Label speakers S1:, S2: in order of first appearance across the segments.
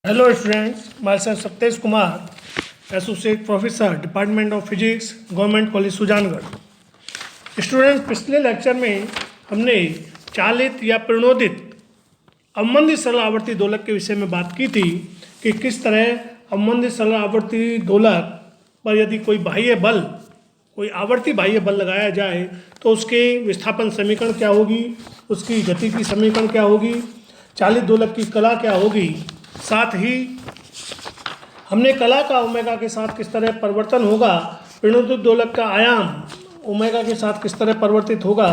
S1: Hello students, myself Saptesh Kumar, Associate Professor, Department of Physics, Government College Sujangarh. Student, पिछले lecture में हमने चालित या प्रणोदित अवमंदित सरल आवर्ती दोलक के विषय में बात की थी कि किस तरह अवमंदित सरल आवर्ती दोलक पर यदि कोई आवर्ती बाह्य बल लगाया जाए तो उसके विस्थापन समीकरण क्या होगी, उसकी गति की समीकरण क्या होगी, चालित दोलक की कला क्या होगी। साथ ही हमने कला का ओमेगा के साथ किस तरह परिवर्तन होगा, प्रणोदित दोलक का आयाम ओमेगा के साथ किस तरह परिवर्तित होगा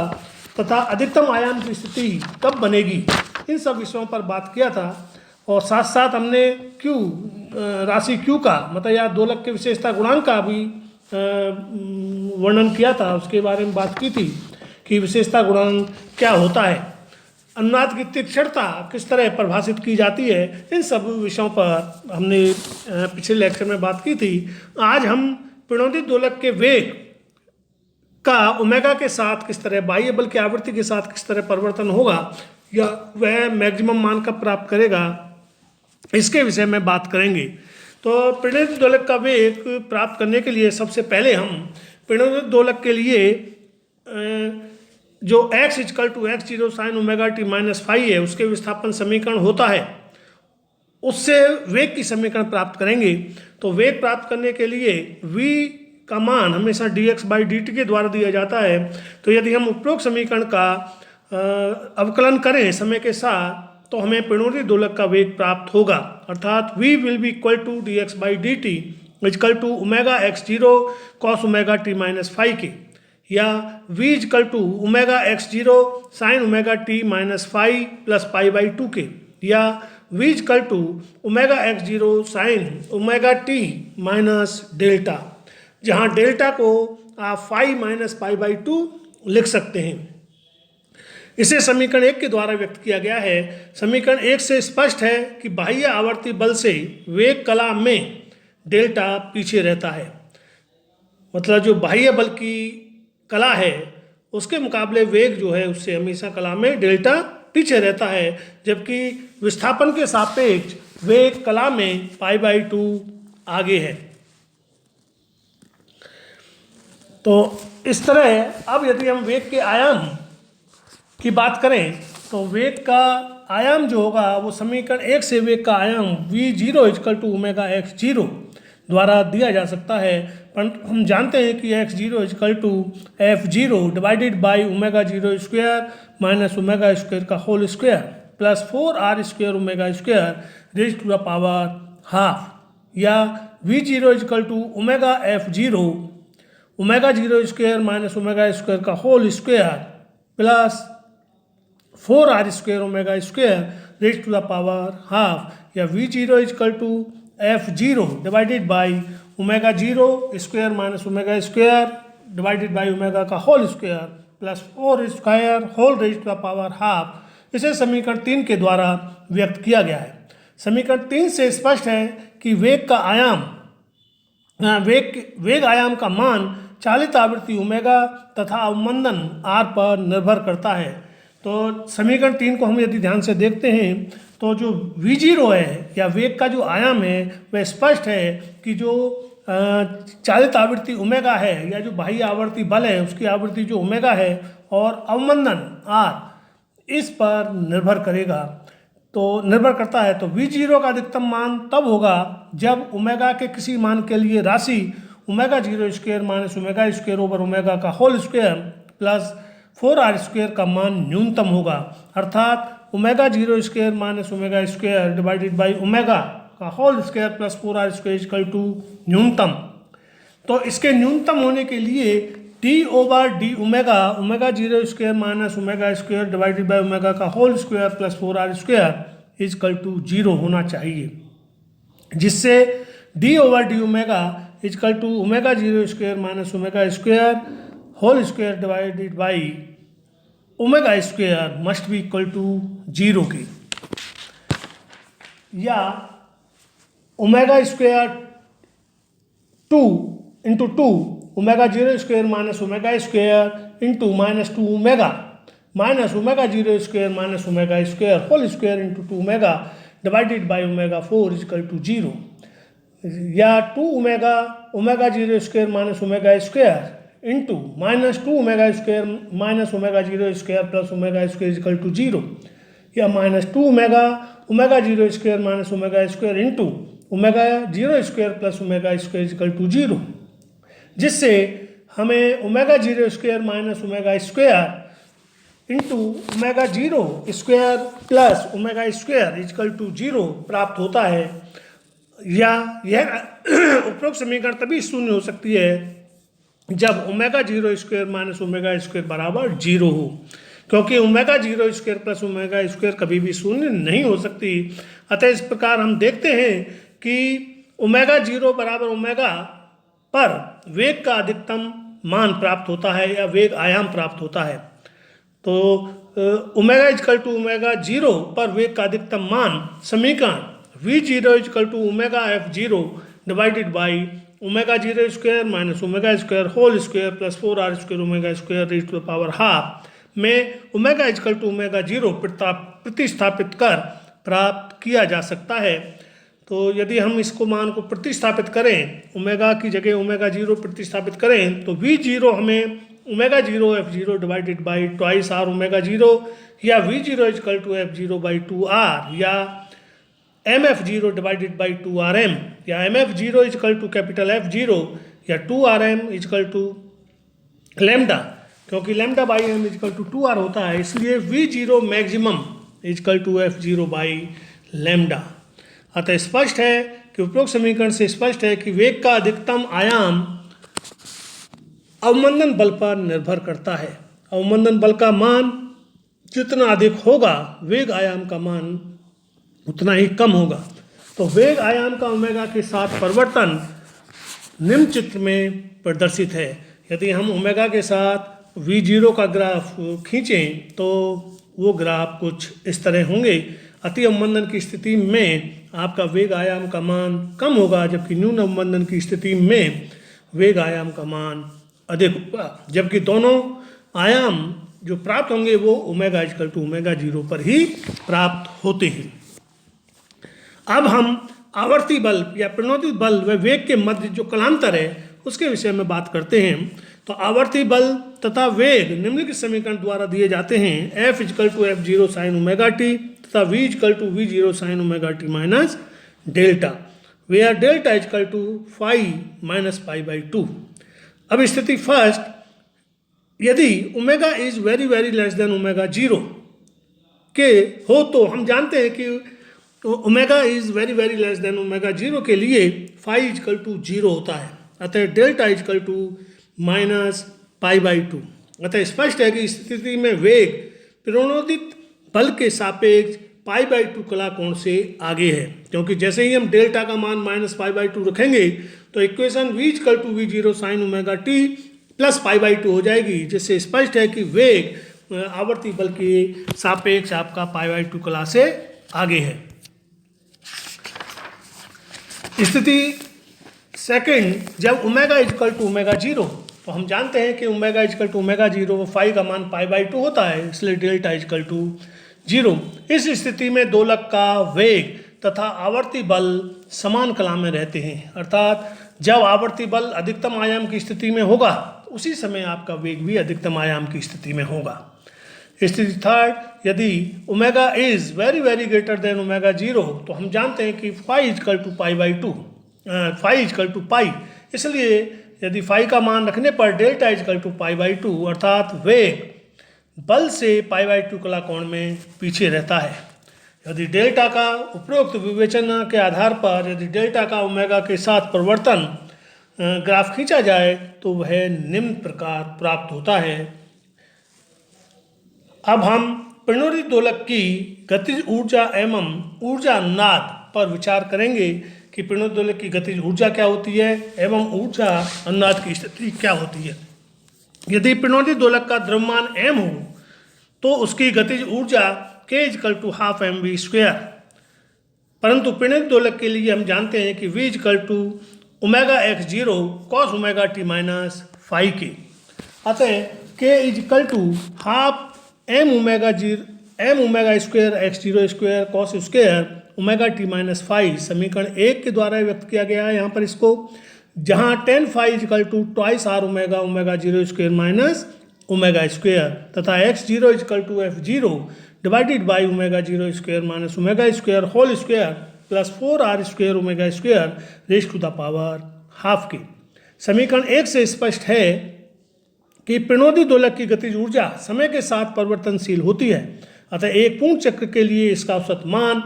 S1: तथा अधिकतम आयाम की स्थिति कब बनेगी, इन सब विषयों पर बात किया था। और साथ साथ हमने राशि क्यू का मतलब या दोलक के विशेषता गुणांक का भी वर्णन किया था। उसके बारे में बात की थी कि विशेषता गुणांक क्या होता है, अनुनाद की तीक्ष्णता किस तरह परिभाषित की जाती है। इन सब विषयों पर हमने पिछले लेक्चर में बात की थी। आज हम प्रणोदित दोलक के वेग का ओमेगा के साथ किस तरह बाह्य बल की आवृत्ति के साथ किस तरह परिवर्तन होगा या वह मैक्सिमम मान कब प्राप्त करेगा, इसके विषय में बात करेंगे। तो प्रणोदित दोलक का वेग प्राप्त करने के लिए सबसे पहले हम प्रणोदित दोलक के लिए जो x = x0 sin omega t - phi है उसके विस्थापन समीकरण होता है, उससे वेग की समीकरण प्राप्त करेंगे। तो वेग प्राप्त करने के लिए v का मान हमेशा dx/dt के द्वारा दिया जाता है। तो यदि हम उपरोक्त समीकरण का अवकलन करें समय के साथ तो हमें प्रणोदित दोलक का वेग प्राप्त होगा, अर्थात v will be equal to dx/dt = omega x0 cos omega t - phi के, या v = omega x0 sin omega t - phi plus π/2 के, या v = omega x0 sin omega t - delta, जहाँ डेल्टा को आप फाई माइनस π/2 लिख सकते हैं। इसे समीकरण 1 के द्वारा व्यक्त किया गया है। समीकरण 1 से स्पष्ट है कि बाह्य आवर्ती बल से वेग कला में डेल्टा पीछे रहता है, मतलब जो बाह्य बल की कला है उसके मुकाबले वेग जो है उससे हमेशा कला में डेल्टा पीछे रहता है, जबकि विस्थापन के सापेक्ष वेग कला में π/2 आगे है। तो इस तरह अब यदि हम वेग के आयाम की बात करें तो वेग का आयाम जो होगा वो समीकरण 1 से वेग का आयाम v0 = ओमेगा x0 द्वारा दिया जा सकता है। पर हम जानते हैं कि x0 = f0 divided by omega 0 square minus omega square का whole square plus 4r² omega square raise to the power half, या v0 = omega f0 omega 0 square minus omega square का whole square plus 4r² omega square raise to the power half, या v0 = f0 divided by omega 0 square minus omega square divided by omega का whole square plus 4 whole raise to the power half. इसे समीकरण 3 के द्वारा व्यक्त किया गया है। समीकरण 3 से स्पष्ट है कि वेग आयाम का मान चालित आवृत्ति ओमेगा तथा अवमंदन r पर निर्भर करता है। तो समीकरण 3 को हम यदि ध्यान से देखते हैं तो जो v0 है या वेग का जो आयाम है वह स्पष्ट है कि जो चालित आवृत्ति ओमेगा है या जो बाह्य आवर्ती बल है उसकी आवृत्ति जो ओमेगा है और अवमंदन r इस पर निर्भर करता है। तो v0 का अधिकतम मान तब होगा जब ओमेगा के किसी मान के लिए राशि omega 0 square minus omega square over omega का होल स्क्वायर प्लस 4r² का मान न्यूनतम होगा, अर्थात omega 0 square minus omega square divided by omega का होल स्क्वायर प्लस 4r² = न्यूनतम। तो इसके न्यूनतम होने के लिए d/d omega 0 square minus omega square divided by omega का होल स्क्वायर प्लस 4r² = 0 होना चाहिए, जिससे d/d omega 0 square minus omega square whole square divided by omega square must be equal to 0 के, या omega square 2 × 2 omega 0 square minus omega square into -2 omega minus omega 0 square minus omega square whole square into 2 omega, divided by omega 4 is equal to 0, या 2 omega 0 square minus omega square into minus 2 omega square minus omega 0 square plus omega square is equal to 0, या minus 2 omega 0 square minus omega square into omega 0 square plus omega square is equal to 0, जिससे हमें omega 0 square minus omega square into omega 0 square plus omega square is equal to 0 प्राप्त होता है। या यह उपरोक्त समीकरण तभी शून्य हो सकती है जब omega 0 square minus omega square बराबर 0 हो, क्योंकि omega 0 square plus omega square कभी भी शून्य नहीं हो सकती। अतः इस प्रकार हम देखते हैं कि ओमेगा 0 बराबर ओमेगा पर वेग का अधिकतम मान प्राप्त होता है या वेग आयाम प्राप्त होता है। तो ओमेगा इजकल टू ओमेगा 0 पर वेग का अधिकतम मान समीकरण v0 is equal to omega f0 divided by omega 0 square minus omega square whole square plus 4r square omega square raise to the power half में ओमेगा इजकल टू ओमेगा 0 प्रतिस्थापित कर प्राप्त किया जा सकता है। तो यदि हम इसको मान को प्रतिस्थापित करें, ओमेगा की जगह ओमेगा 0 प्रतिस्थापित करें, तो v0 हमें omega 0 f0 divided by twice are omega 0, या v0 is equal to f0 by 2r, या mf0 डिवाइडेड बाई 2rm, या mf0 is equal to capital F0, या 2rm इजकल टू लेमडा, क्योंकि lambda by m is equal to 2r होता है, इसलिए v0 maximum is equal to f0 by lambda. अतः स्पष्ट है कि उपरोक्त समीकरण से स्पष्ट है कि वेग का अधिकतम आयाम अवमंदन बल पर निर्भर करता है। अवमंदन बल का मान जितना अधिक होगा वेग आयाम का मान उतना ही कम होगा। तो वेग आयाम का ओमेगा के साथ परिवर्तन निम्न चित्र में प्रदर्शित है। यदि हम ओमेगा के साथ v0 का ग्राफ खींचें तो वो ग्राफ कुछ इस तरह होंगे। अति अवमंदन की स्थिति में आपका वेग आयाम का मान कम होगा, जबकि न्यून अवमंदन की स्थिति में वेग आयाम का मान अधिक होगा, जबकि दोनों आयाम जो प्राप्त होंगे वो ओमेगा इजकल टू ओमेगा 0 पर ही प्राप्त होते हैं। अब हम आवर्ती बल या प्रणोदित बल व वेग के मध्य जो कलांतर है उसके विषय में बात करते हैं। तो आवर्ती बल तथा वेग निम्नलिखित समीकरण द्वारा दिए जाते हैं। F is equal to f0 sine omega T तथा v is equal to v0 sine omega T minus delta, where delta is equal to phi minus pi by 2। अब स्थिति फर्स्ट, यदि omega is very very less than omega 0 के हो तो हम जानते हैं कि omega is very very less than omega 0 के लिए फाई इजकल टू 0 होता है। अतः delta is equal to minus pi by 2। अतः स्पष्ट है कि इस स्थिति में वेग प्रणोदित बल के सापेक्ष पाई बाई 2 कला कोण से आगे है, क्योंकि जैसे ही हम डेल्टा का मान माइनस पाई बाई 2 रखेंगे तो equation v is equal to v0 sine omega T plus pi by 2 हो जाएगी, जिससे स्पष्ट है कि वेग आवर्ती बल के सापेक्ष आपका पाई बाई 2 कला से आगे है। स्थिति सेकंड, जब ओमेगा इजकल टू ओमेगा 0, तो हम जानते हैं कि omega is equal to omega 0 phi का मान पाई बाई 2 होता है, इसलिए डेल्टा इजकल टू 0। इस स्थिति में दोलक का वेग तथा आवर्ती बल समान कला में रहते हैं, अर्थात जब आवर्ती बल अधिकतम आयाम की स्थिति में होगा उसी समय आपका वेग भी अधिकतम आयाम की स्थिति में होगा। स्थिति थर्ड, यदि omega is very very greater than omega 0, तो हम जानते हैं कि phi equal to pi by 2, phi equal to pi, इसलिए यदि फाई का मान रखने पर delta is equal to pi by 2, अर्थात वेग बल से पाई बाई 2 कला कोण में पीछे रहता है। यदि डेल्टा का उपरोक्त विवेचना के आधार पर यदि डेल्टा का ओमेगा के साथ परिवर्तन ग्राफ खींचा जाए तो वह निम्न प्रकार प्राप्त होता है। अब हम प्रणोदित दोलक की गतिज ऊर्जा एवं ऊर्जा नाद पर विचार करेंगे कि प्रणोदित दोलक की गतिज ऊर्जा क्या होती है एवं ऊर्जा अनुनाद की स्थिति क्या होती है। यदि प्रणोदित दोलक का द्रव्यमान m हो तो उसकी गतिज ऊर्जा k is equal to half mv square, परंतु प्रणोदित दोलक के लिए हम जानते हैं कि v is equal to omega x0 cos omega T minus phi के। अतः k is equal to half m omega square x0 square cos square omega T minus five समीकरण 1 के द्वारा व्यक्त किया गया है यहाँ पर इसको, जहाँ tan phi is equal to twice are omega omega zero square minus omega square तथा x zero equal to F zero divided by omega zero square minus omega square whole square plus 4r square omega square raise to the power half के। समीकरण 1 से स्पष्ट है कि प्रणोदी दोलक की गतिज ऊर्जा समय के साथ परिवर्तनशील होती है, अतः एक पूर्ण चक्र के लिए इसका औसत मान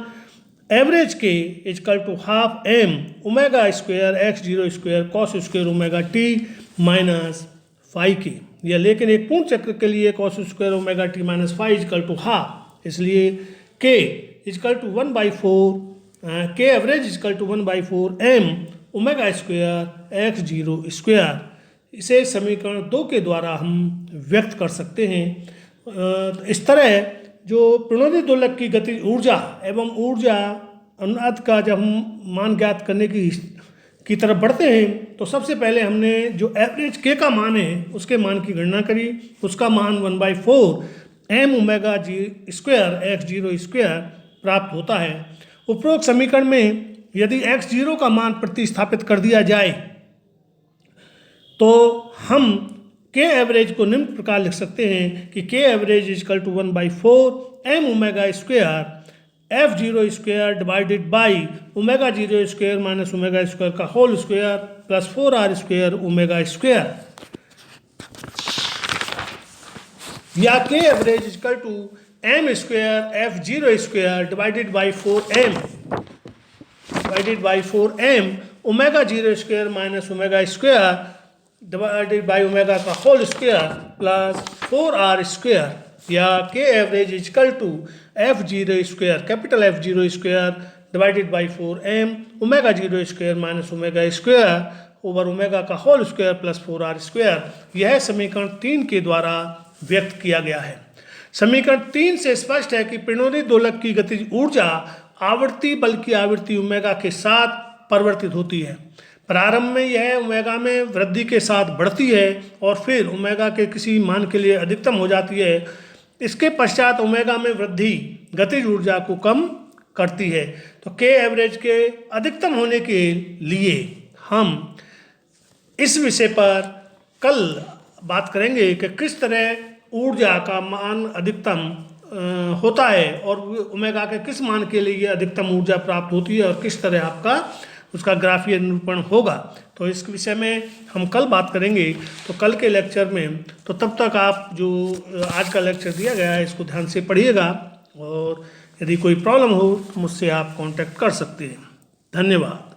S1: average K is equal to half M omega square X zero square cos square omega T minus five के, या लेकिन एक पूर्ण चक्र के लिए cos square omega T minus five is equal to half, इसलिए K is equal to 1/4 K average is equal to 1/4 M omega square X zero square. इसे समीकरण 2 के द्वारा हम व्यक्त कर सकते हैं। इस तरह जो प्रणोदी दोलक की गति ऊर्जा एवं ऊर्जा अनुनाद का जब हम मान ज्ञात करने की तरफ बढ़ते हैं तो सबसे पहले हमने जो एवरेज के का मान है उसके मान की गणना करी, उसका मान 1/4 एम ओमेगा जी स्क्वायर एक्स जीरो स्क्वायर प्राप्त होता है। उपरोक्त समीकरण में यदि एक्स जीरो का मान प्रतिस्थापित कर दिया जाए तो हम के एवरेज को निम्न प्रकार लिख सकते हैं कि K average is equal to 1/4 M omega square F zero square divided by omega zero square minus omega square का whole square plus 4r square omega square, या K average is equal to m square F zero square divided by 4m omega zero square minus omega square divided by omega का whole square plus 4r square, या K average is equal to F zero square capital F zero square divided by 4m omega zero square minus omega square over omega का whole square plus 4r square. यह समीकरण 3 के द्वारा व्यक्त किया गया है। समीकरण 3 से स्पष्ट है कि प्रणोदी दोलक की गतिज ऊर्जा आवर्ती बल की आवृत्ति ओमेगा के साथ परिवर्तित होती है। प्रारंभ में यह ओमेगा में वृद्धि के साथ बढ़ती है और फिर ओमेगा के किसी मान के लिए अधिकतम हो जाती है। इसके पश्चात ओमेगा में वृद्धि गतिज ऊर्जा को कम करती है। तो के एवरेज के अधिकतम होने के लिए हम इस विषय पर कल बात करेंगे कि किस तरह ऊर्जा का मान अधिकतम होता है और ओमेगा के किस मान के लिए ये अधिकतम ऊर्जा प्राप्त होती है और किस तरह आपका उसका ग्राफीय निरूपण होगा। तो इस विषय में हम कल बात करेंगे। तो कल के लेक्चर में, तो तब तक आप जो आज का लेक्चर दिया गया है इसको ध्यान से पढ़िएगा और यदि कोई प्रॉब्लम हो तो मुझसे आप कांटेक्ट कर सकते हैं। धन्यवाद।